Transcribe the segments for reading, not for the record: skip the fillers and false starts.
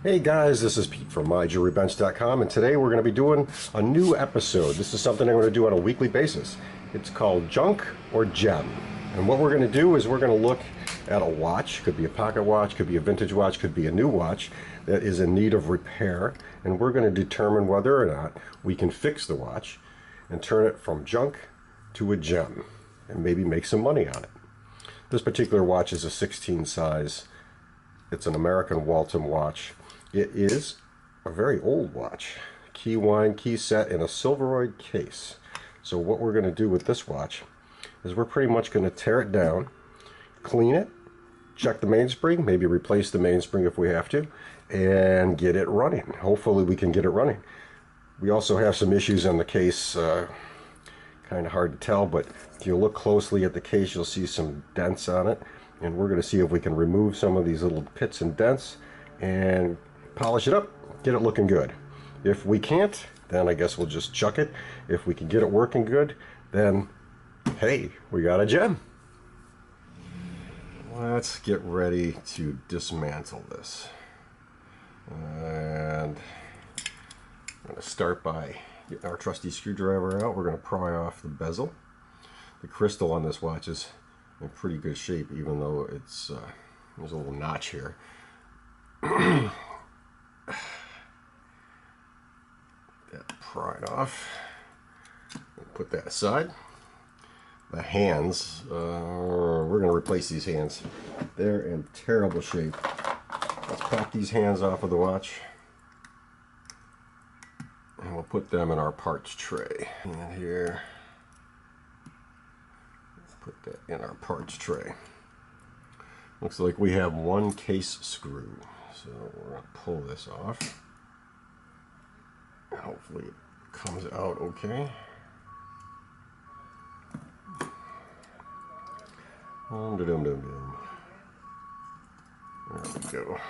Hey guys, this is Pete from MyJewelryBench.com, and today we're going to be doing a new episode. This is something I'm going to do on a weekly basis. It's called Junk or Gem. And what we're going to do is we're going to look at a watch. Could be a pocket watch, could be a vintage watch, could be a new watch that is in need of repair. And we're going to determine whether or not we can fix the watch and turn it from junk to a gem and maybe make some money on it. This particular watch is a 16 size. It's an American Waltham watch. It is a very old watch. Key wine, key set in a silveroid case. So what we're going to do with this watch is we're pretty much going to tear it down, clean it, check the mainspring, maybe replace the mainspring if we have to, and get it running. Hopefully we can get it running. We also have some issues on the case, kind of hard to tell, but if you look closely at the case you'll see some dents on it, and we're going to see if we can remove some of these little pits and dents and polish it up, get it looking good. If we can't, then I guess we'll just chuck it. If we can get it working good, then hey, we got a gem. Let's get ready to dismantle this. And I'm going to start by getting our trusty screwdriver out. We're going to pry off the bezel. The crystal on this watch is in pretty good shape, even though it's there's a little notch here. That pried off. Put that aside. The hands, we're going to replace these hands. They're in terrible shape. Let's pop these hands off of the watch, and we'll put them in our parts tray. And here, let's put that in our parts tray. Looks like we have one case screw, so we're going to pull this off. Hopefully it comes out okay. There we go.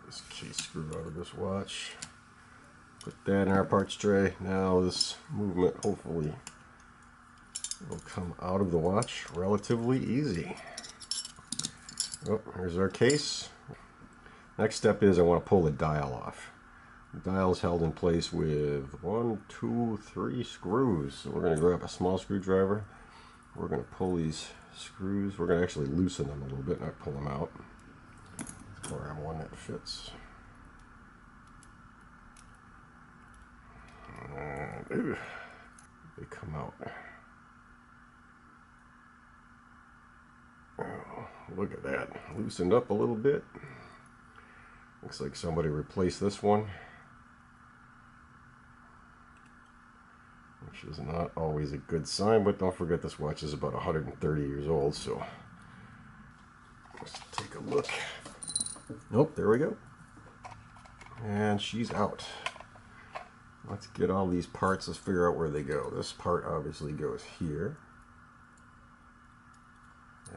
This case screw out of this watch. Put that in our parts tray. Now this movement hopefully will come out of the watch relatively easy. Oh, here's our case. Next step is I want to pull the dial off. The dial is held in place with 1, 2, 3 screws. So we're going to grab a small screwdriver. We're going to pull these screws. We're going to actually loosen them a little bit, not pull them out. Grab one that fits. And they come out. Oh, look at that. Loosened up a little bit. Looks like somebody replaced this one, which is not always a good sign, but don't forget this watch is about 130 years old, so let's take a look. Nope, there we go. And she's out. Let's get all these parts, let's figure out where they go. This part obviously goes here.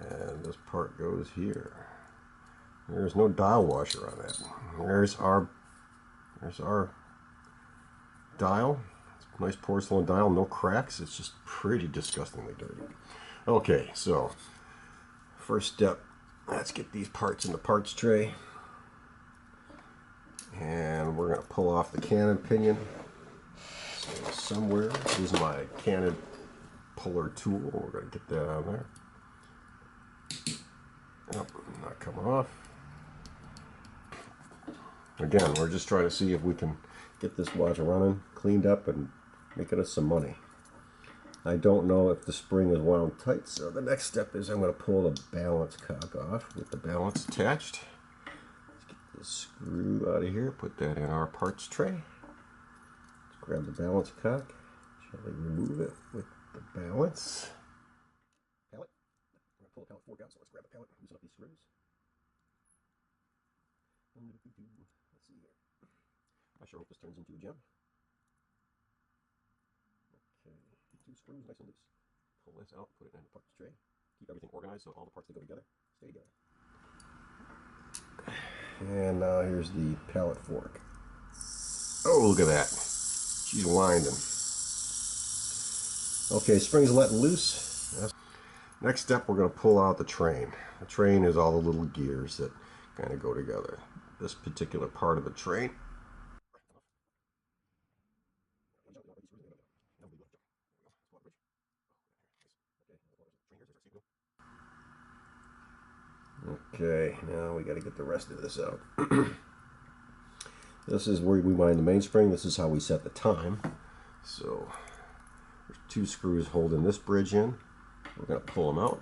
And this part goes here. There's no dial washer on that. There's our dial. It's a nice porcelain dial, no cracks. It's just pretty disgustingly dirty. Okay, so first step, let's get these parts in the parts tray. And we're going to pull off the cannon pinion. So somewhere is my cannon puller tool. We're going to get that on there. Nope, not coming off. Again, we're just trying to see if we can get this watch running, cleaned up, and making us some money. I don't know if the spring is wound tight, so the next step is I'm going to pull the balance cock off with the balance attached. Let's get this screw out of here, put that in our parts tray. Let's grab the balance cock, gently remove it with the balance. Pallet. I'm going to pull the pallet fork out, so let's grab the pallet and loosen up these screws. Let's see here. I sure hope this turns into a gem. Okay, two screws nice and loose. Pull this out, put it in the parts tray. Keep everything organized so all the parts that go together stay together. And now here's the pallet fork. Oh, look at that. She's winding. Okay, spring's letting loose. Next step, we're going to pull out the train. The train is all the little gears that kind of go together. this particular part of the train. Okay, now we got to get the rest of this out. This is where we wind the mainspring. This is how we set the time. So there's 2 screws holding this bridge in. We're going to pull them out.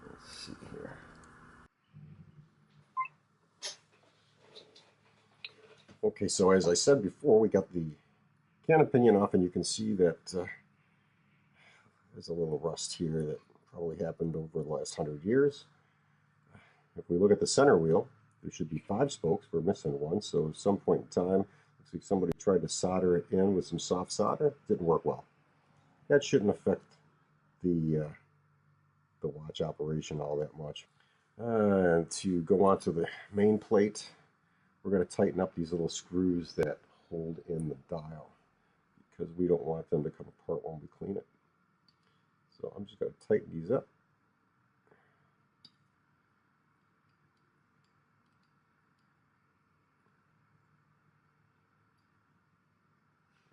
Let's see here. Okay, so as I said before, we got the can pinion off, and you can see that there's a little rust here that probably happened over the last 100 years. If we look at the center wheel, there should be 5 spokes. We're missing one, so at some point in time, looks like somebody tried to solder it in with some soft solder. Didn't work well. That shouldn't affect the watch operation all that much. And to go on to the main plate, we're going to tighten up these little screws that hold in the dial, because we don't want them to come apart when we clean it. So I'm just going to tighten these up.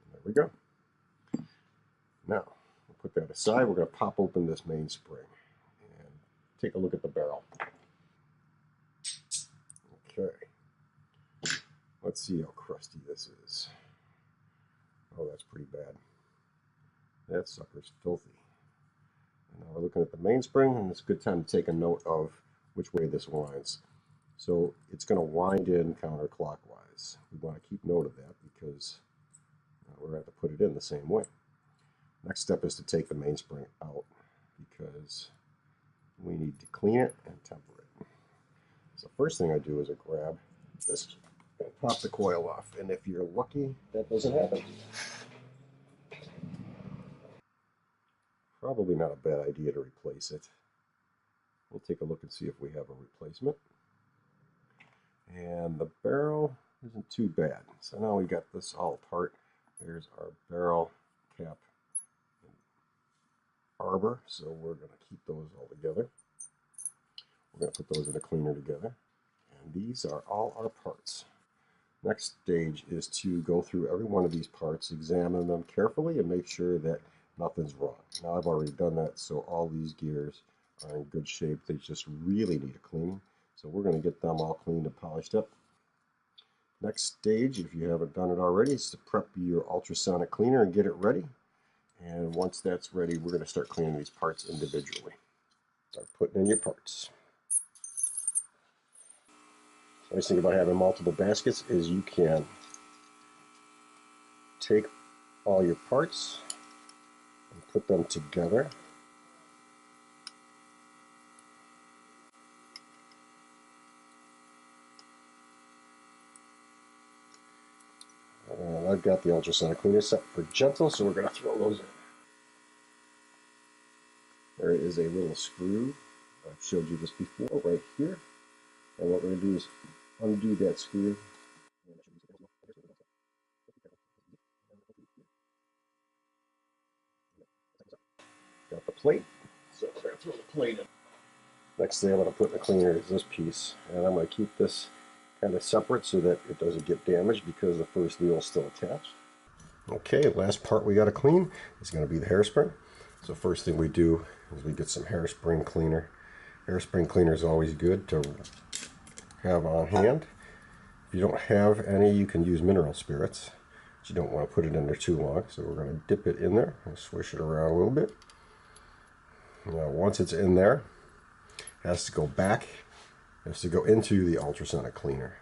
And there we go. Now, we'll put that aside. We're going to pop open this mainspring and take a look at the barrel. Okay. Let's see how crusty this is. Oh, that's pretty bad. That sucker's filthy. And now we're looking at the mainspring, and it's a good time to take a note of which way this winds. So it's going to wind in counterclockwise. We want to keep note of that because we're going to have to put it in the same way. Next step is to take the mainspring out because we need to clean it and temper it. So first thing I do is I grab this and pop the coil off. And if you're lucky, that doesn't happen. Probably not a bad idea to replace it. We'll take a look and see if we have a replacement. And the barrel isn't too bad. So now we got this all apart. There's our barrel cap and arbor. So we're going to keep those all together. We're going to put those in a cleaner together. And these are all our parts. Next stage is to go through every one of these parts, examine them carefully, and make sure that nothing's wrong. Now I've already done that, so all these gears are in good shape. They just really need a cleaning. So we're going to get them all cleaned and polished up. Next stage, if you haven't done it already, is to prep your ultrasonic cleaner and get it ready. And once that's ready, we're going to start cleaning these parts individually. Start putting in your parts. The nice thing about having multiple baskets is you can take all your parts and put them together. And I've got the ultrasonic cleaner set for gentle, so we're going to throw those in. There is a little screw. I've showed you this before right here. And what we're going to do is undo that screw. Got the plate, so we're going to throw the plate in. Next thing I'm going to put in the cleaner is this piece, and I'm going to keep this kind of separate so that it doesn't get damaged because the first wheel is still attached. Okay, last part we got to clean is going to be the hairspring. So first thing we do is we get some hairspring cleaner. Hairspring cleaner is always good to have on hand. If you don't have any, you can use mineral spirits, but you don't want to put it in there too long. So we're going to dip it in there and swish it around a little bit. Now once it's in there, it has to go back, it has to go into the ultrasonic cleaner.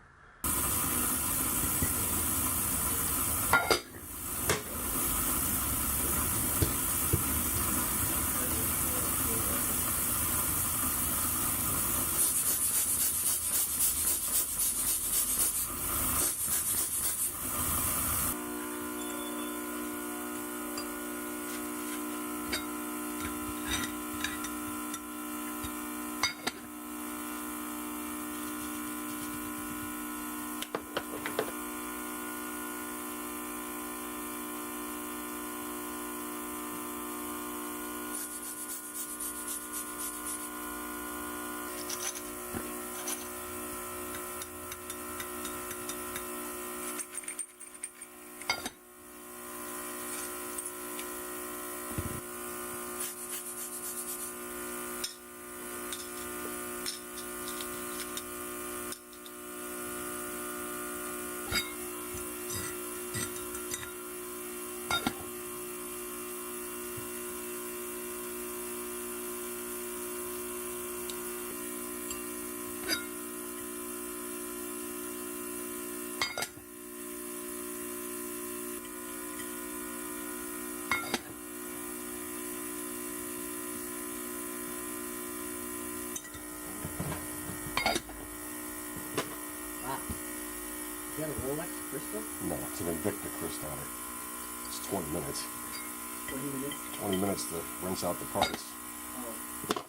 that a Rolex crystal? No, it's an Invicta Crystal. It's 20 minutes. 20 minutes? 20 minutes to rinse out the parts. Oh.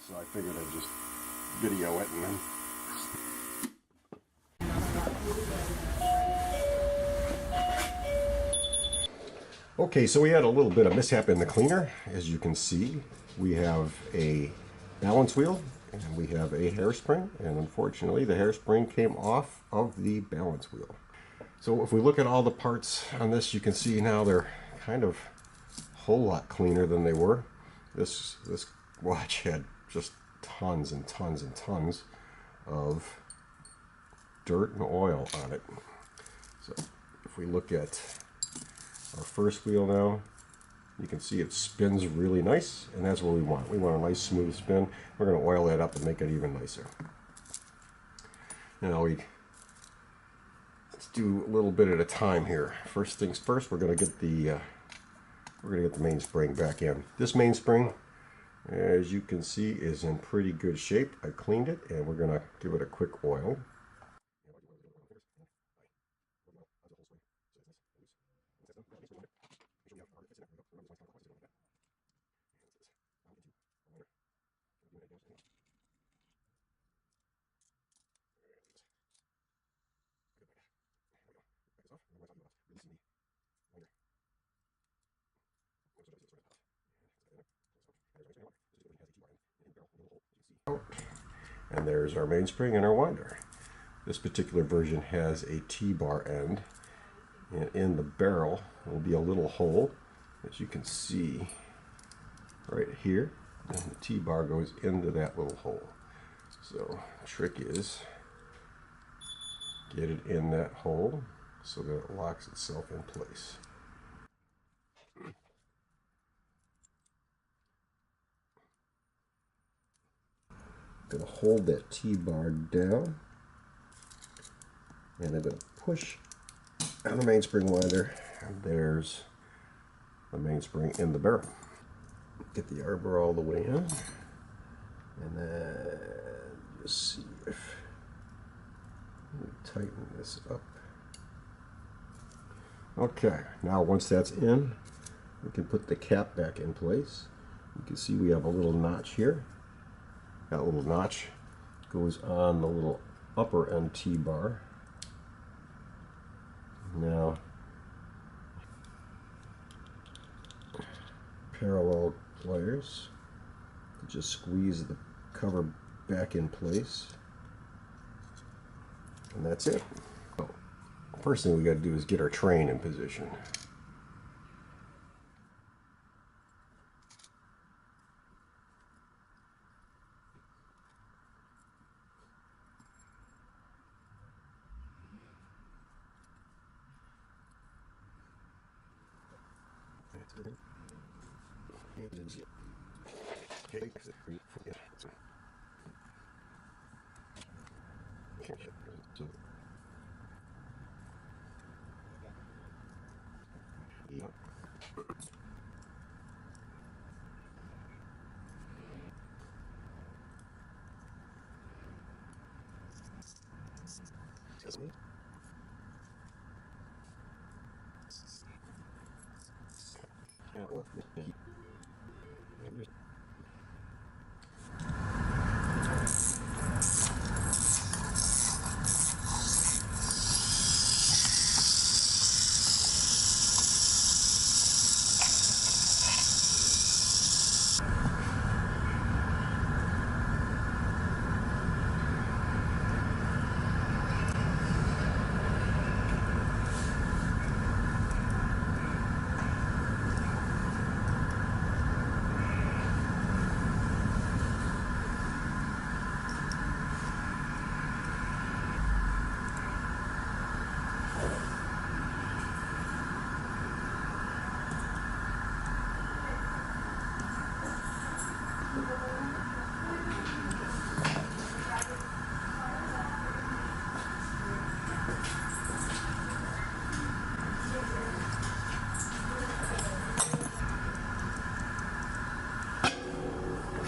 So I figured I'd just video it and then... Okay, so we had a little bit of mishap in the cleaner. As you can see, we have a balance wheel and we have a hairspring, and unfortunately the hairspring came off of the balance wheel. So if we look at all the parts on this, you can see now they're kind of a whole lot cleaner than they were. This watch had just tons and tons and tons of dirt and oil on it. So if we look at our first wheel now, you can see it spins really nice, and that's what we want. We want a nice smooth spin. We're going to oil that up and make it even nicer. Now let's do a little bit at a time here. First things first, we're going to get the mainspring back in. This mainspring, as you can see, is in pretty good shape. I cleaned it, and we're going to give it a quick oil. And there's our mainspring and our winder. This particular version has a T-bar end, and in the barrel will be a little hole, as you can see right here, and the T-bar goes into that little hole. So the trick is get it in that hole so that it locks itself in place. I'm going to hold that T-bar down, and I'm going to push on the mainspring winder, and there's the mainspring in the barrel. Get the arbor all the way in, and then just see if we tighten this up. Okay, now once that's in, we can put the cap back in place. You can see we have a little notch here. That little notch goes on the little upper end T-bar. Now, parallel pliers to just squeeze the cover back in place, and that's it. So, first thing we got to do is get our train in position.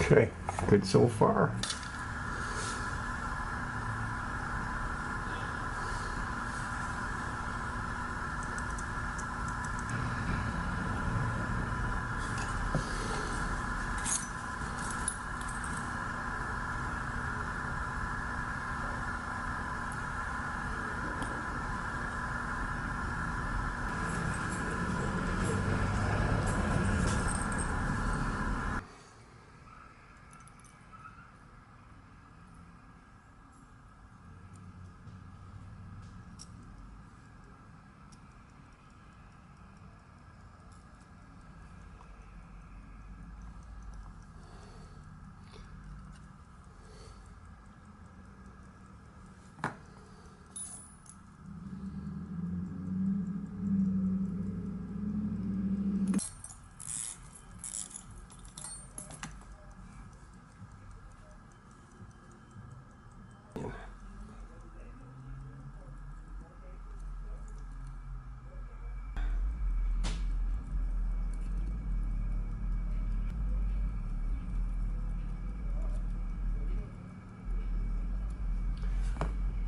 Okay, good so far.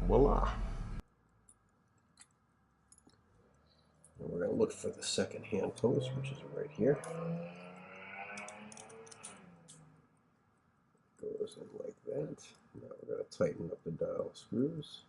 Voila. And we're going to look for the second hand post, which is right here. Goes in like that. Now we're going to tighten up the dial screws.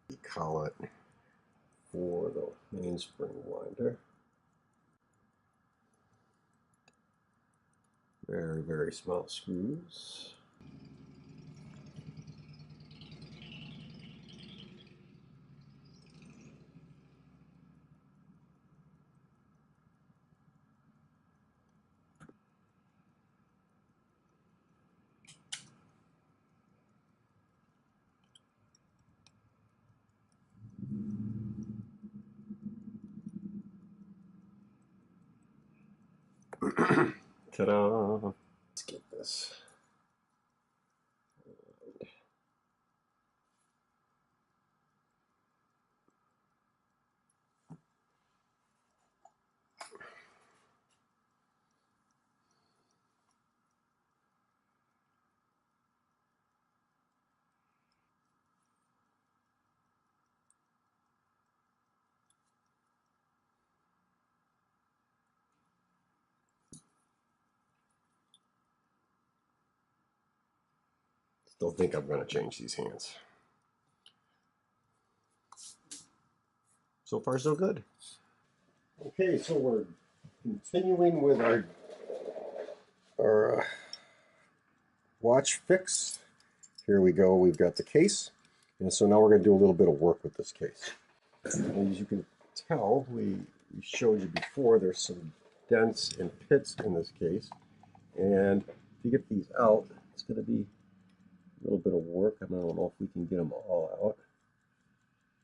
The collet for the mainspring winder. Very, very small screws. Ta-da! Let's get this. Still think I'm going to change these hands. So far, so good. Okay, so we're continuing with our watch fix. Here we go. We've got the case, and so now we're going to do a little bit of work with this case. And as you can tell, we showed you before, there's some dents and pits in this case, and to get these out, it's going to be a little bit of work. I don't know if we can get them all out.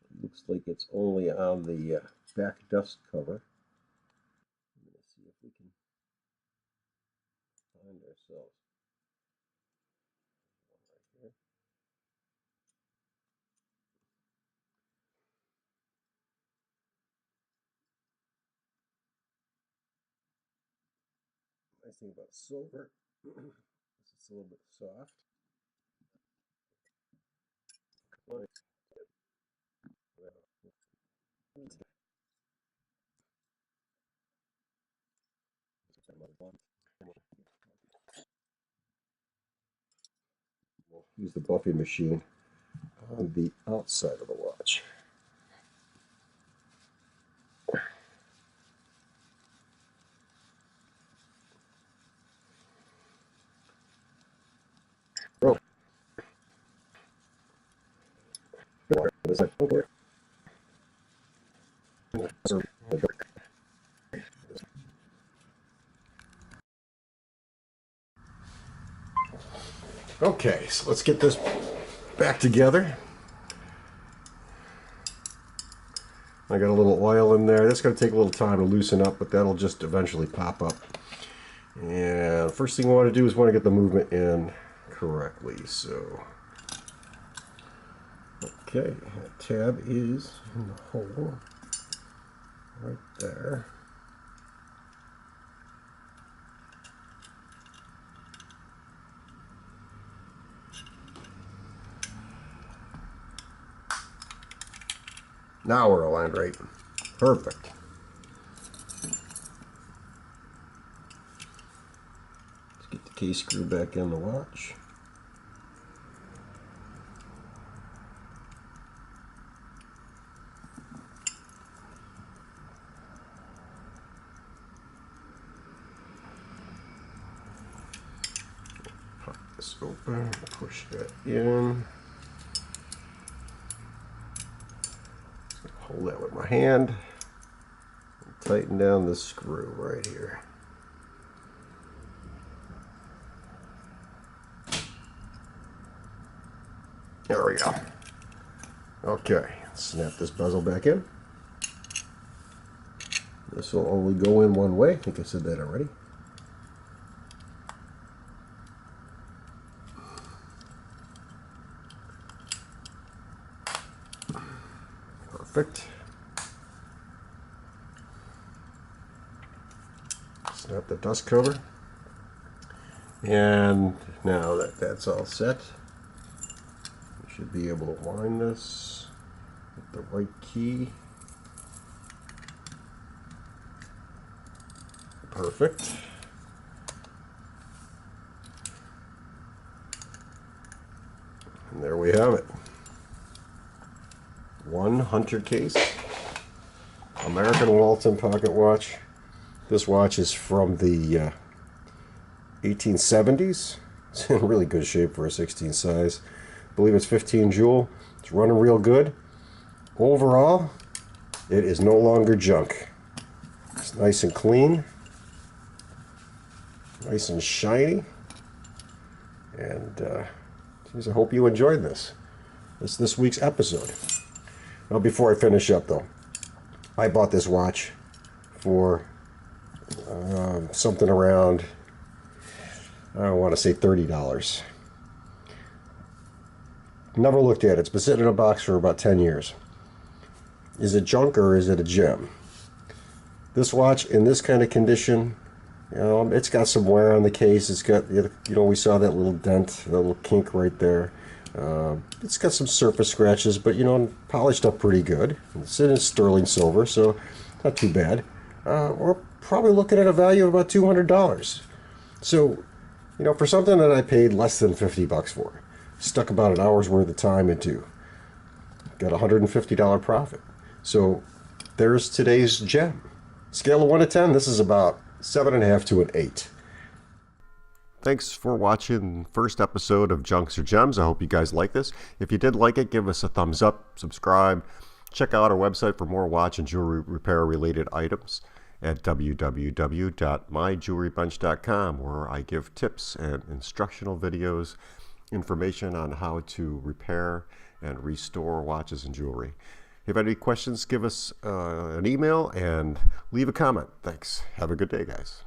It looks like it's only on the back dust cover. I'm going to see if we can find ourselves one right here. Nice thing about silver is it's a little bit soft. We'll use the buffing machine on the outside of the watch. Oh. Okay, so let's get this back together. I got a little oil in there. That's going to take a little time to loosen up, but that'll just eventually pop up. And first thing we want to do is want to get the movement in correctly. So, okay, that tab is in the hole right there. Now we're aligned right. Perfect. Let's get the case screw back in the watch. Pop this open, push that in. Hold that with my hand and tighten down the screw right here. There we go. Okay, snap this bezel back in. This will only go in one way. I think I said that already. Perfect. Snap the dust cover. And now that that's all set, you should be able to wind this with the right key. Perfect. And there we have it. One Hunter case, American Walton pocket watch. This watch is from the 1870s. It's in really good shape for a 16 size. I believe it's 15 jewel. It's running real good. Overall, it is no longer junk. It's nice and clean, nice and shiny, and geez, I hope you enjoyed this. This week's episode. Now, before I finish up, though, I bought this watch for something around, I don't want to say $30. Never looked at it. It's been sitting in a box for about 10 years. Is it junk or is it a gem? This watch in this kind of condition, you know, it's got some wear on the case. It's got, you know, we saw that little dent, that little kink right there. It's got some surface scratches, but, you know, polished up pretty good. It's in sterling silver, so not too bad. We're probably looking at a value of about $200. So, you know, for something that I paid less than $50 for, stuck about an hour's worth of time into, got a $150 profit. So there's today's gem. Scale of 1 to 10, this is about 7.5 to an 8. Thanks for watching the first episode of Junks or Gems. I hope you guys like this. If you did like it, give us a thumbs up, subscribe. Check out our website for more watch and jewelry repair related items at www.myjewelrybench.com, where I give tips and instructional videos, information on how to repair and restore watches and jewelry. If you have any questions, give us an email and leave a comment. Thanks. Have a good day, guys.